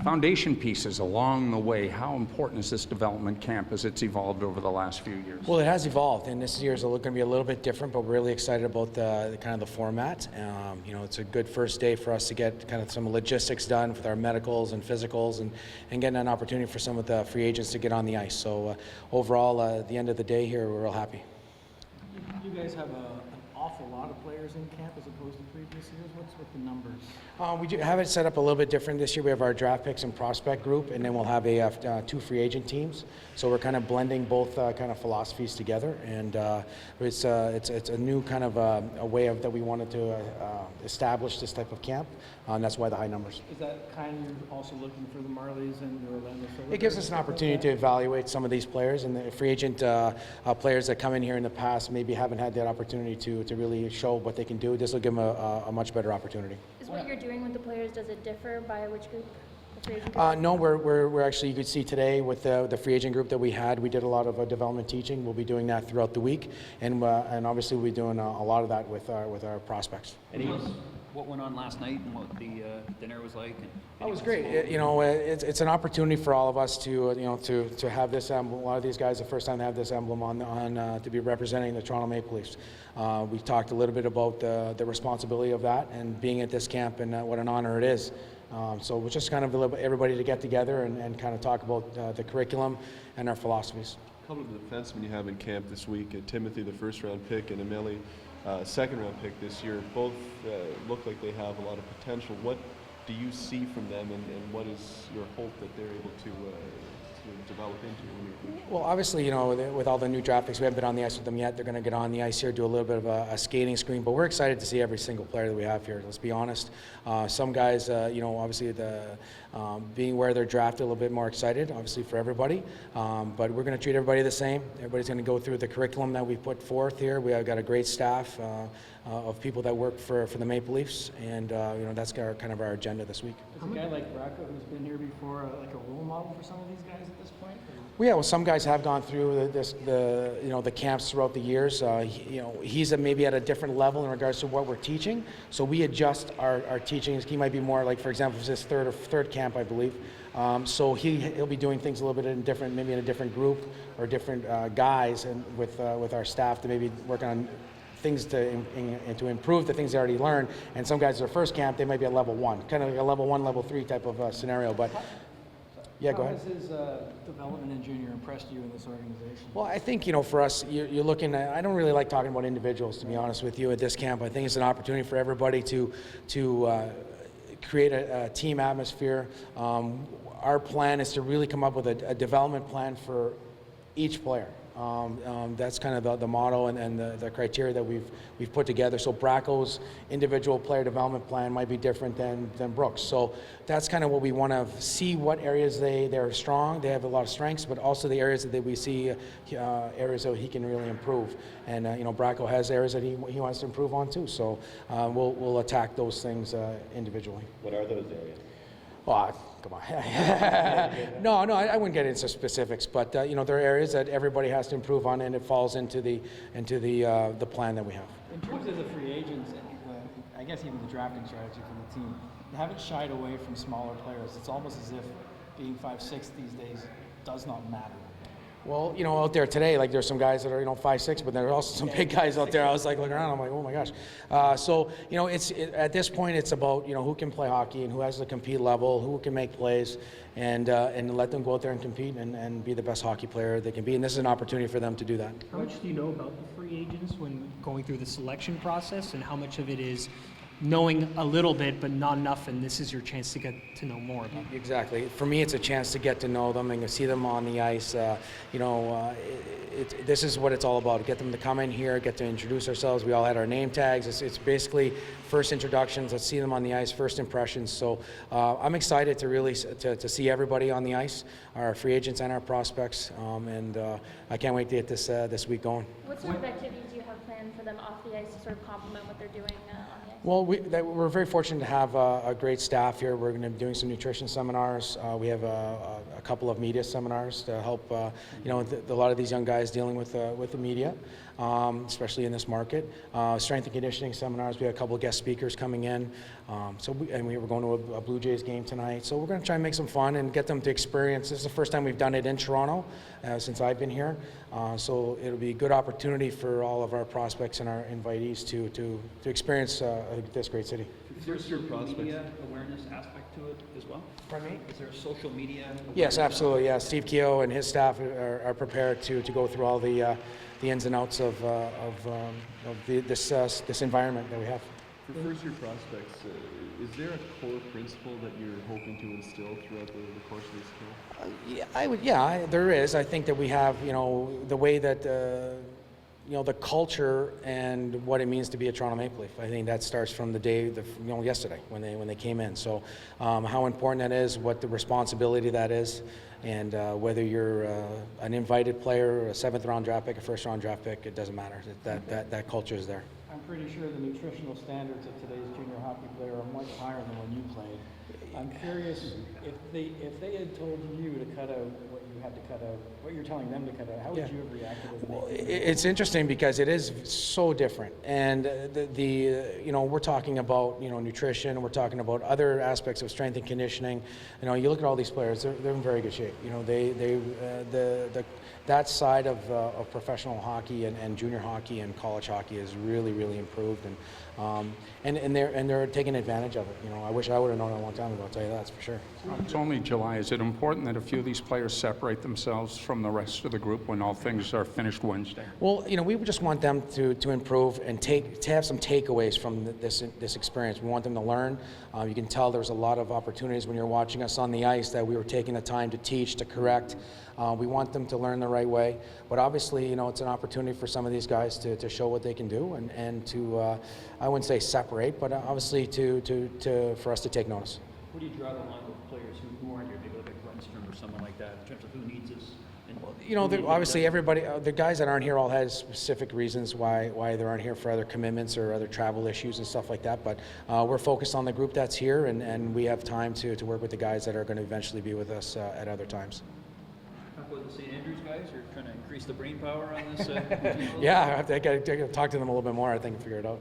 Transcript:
foundation pieces along the way. How important is this development camp as it's evolved over the last few years? Well, it has evolved, and this year is going to be a little bit different, but we're really excited about the kind of the format. You know, it's a good first day for us to get kind of some logistics done with our medicals and physicals, and getting an opportunity for some of the free agents to get on the ice. So overall, at the end of the day here, we're real happy. You guys have an awful lot of players in camp as opposed to previous years. What's with the numbers? We do have it set up a little bit different this year. We have our draft picks and prospect group, and then we'll have 2 free agent teams. So we're kind of blending both kind of philosophies together, and it's a new kind of a way that we wanted to establish this type of camp. That's why the high numbers. Is that kind of also looking for the Marlies and the Orlando Silver? It gives us an opportunity to evaluate some of these players, and the free agent players that come in here in the past maybe haven't had that opportunity to really show what they can do. This will give them a much better opportunity. Is what you're doing with the players, does it differ by which group? The free agent group? No, we're actually, you could see today with the free agent group that we had, we did a lot of development teaching. We'll be doing that throughout the week, and obviously we'll be doing a lot of that with our prospects. What went on last night and what the dinner was like? It was great. You know, it's an opportunity for all of us to have this emblem. A lot of these guys, the first time they have this emblem on to be representing the Toronto Maple Leafs. We talked a little bit about the responsibility of that and being at this camp, and what an honor it is. So we're just kind of everybody to get together and kind of talk about the curriculum and our philosophies. A couple of the defensemen you have in camp this week, Timothy, the first-round pick, and Emeli, second-round pick this year, both look like they have a lot of potential. What do you see from them, and what is your hope that they're able to develop into when you're coaching? Well, obviously, you know, with all the new draft picks, we haven't been on the ice with them yet. They're going to get on the ice here, do a little bit of a skating screen, but we're excited to see every single player that we have here. Let's be honest. Some guys, you know, obviously being where they're drafted, a little bit more excited, obviously for everybody. But we're going to treat everybody the same. Everybody's going to go through the curriculum that we put forth here. We have got a great staff of people that work for the Maple Leafs, and you know, that's kind of our agenda this week. Is a guy like Bracco, who's been here before, like a role model for some of these guys at this point? Well, yeah, well, some guys have gone through the camps throughout the years. You know, he's maybe at a different level in regards to what we're teaching. So we adjust our teachings. He might be more like, for example, his third camp, I believe. So he'll be doing things a little bit maybe in a different group or different guys, and with our staff to maybe work on things to improve the things they already learned. And some guys at their first camp, they might be at level 1, kind of like a level 1, level 3 type of scenario. But yeah, go ahead. How has his development in junior impressed you in this organization? Well, I think, you know, for us, you're looking at, I don't really like talking about individuals, to be honest with you, at this camp. I think it's an opportunity for everybody to create a team atmosphere. Our plan is to really come up with a development plan for each player. That's kind of the motto and the criteria that we've put together. So Bracco's individual player development plan might be different than Brooks. So that's kind of what we want to see, what areas they're strong. They have a lot of strengths, but also the areas that we see areas that he can really improve. And you know, Bracco has areas that he wants to improve on too. So we'll attack those things individually. What are those areas? Well, come on. No, I wouldn't get into specifics, but you know, there are areas that everybody has to improve on, and it falls into the plan that we have. In terms of the free agents, I guess even the drafting strategy for the team, they haven't shied away from smaller players. It's almost as if being 5'6" these days does not matter. Well, you know, out there today, like there's some guys that are, you know, 5'6", but there are also some big guys out there. I was like looking around, I'm like, oh my gosh. So, you know, at this point, it's about, you know, who can play hockey and who has the compete level, who can make plays, and let them go out there and compete and be the best hockey player they can be. And this is an opportunity for them to do that. How much do you know about the free agents when going through the selection process, and how much of it is knowing a little bit but not enough, and this is your chance to get to know more about them? Exactly. For me, it's a chance to get to know them and to see them on the ice. You know, this is what it's all about. Get them to come in here, get to introduce ourselves. We all had our name tags. It's basically first introductions. Let's see them on the ice, first impressions. So I'm excited to really to see everybody on the ice, our free agents and our prospects, and I can't wait to get this week going. What sort of activities do you have planned for them off the ice to sort of complement what they're doing on the ice? Well, we're very fortunate to have a great staff here. We're going to be doing some nutrition seminars. We have a couple of media seminars to help, a lot of these young guys dealing with the media, especially in this market. Strength and conditioning seminars. We have a couple of guest speakers coming in. We were going to a Blue Jays game tonight. So we're going to try and make some fun and get them to experience. This is the first time we've done it in Toronto since I've been here. So it'll be a good opportunity for all of our prospects and our invitees to experience this great city. Is there a social media awareness aspect to it as well? Pardon me? Is there a social media awareness? Yes, absolutely. Yeah, Steve Keogh and his staff are prepared to go through all the ins and outs of this environment that we have. For first-year prospects, is there a core principle that you're hoping to instill throughout the course of this camp? There is. I think that we have, the way that, the culture and what it means to be a Toronto Maple Leaf. I think that starts from the day, yesterday when they came in. So, how important that is, what the responsibility that is, and whether you're an invited player, a 7th-round draft pick, a 1st-round draft pick, it doesn't matter. That culture is there. I'm pretty sure the nutritional standards of today's junior hockey player are much higher than when you played. I'm curious if they had told you to cut out what you had to cut out, what you're telling them to cut out, how would you have reacted? It's interesting because it is so different, and we're talking about nutrition, we're talking about other aspects of strength and conditioning. You look at all these players; they're in very good shape. That side of professional hockey and junior hockey and college hockey is really, really improved, and they're taking advantage of it. I wish I would have known it a long time ago. I'll tell you that, that's for sure. It's only July. Is it important that a few of these players separate themselves from the rest of the group when all things are finished Wednesday? Well, we just want them to improve and to have some takeaways from this experience. We want them to learn. You can tell there's a lot of opportunities when you're watching us on the ice that we were taking the time to teach, to correct. We want them to learn the right way, but obviously, it's an opportunity for some of these guys to show what they can do and to, I wouldn't say separate, but obviously for us to take notice. Where do you draw the line with players who aren't here? Maybe like Grunstrom or someone like that in terms of who needs this? Obviously everybody, the guys that aren't here all has specific reasons why they aren't here for other commitments or other travel issues and stuff like that, but we're focused on the group that's here, and we have time to work with the guys that are going to eventually be with us at other times. With the St. Andrews guys, you're trying to increase the brain power on this? Yeah, I got to talk to them a little bit more, I think, and figure it out.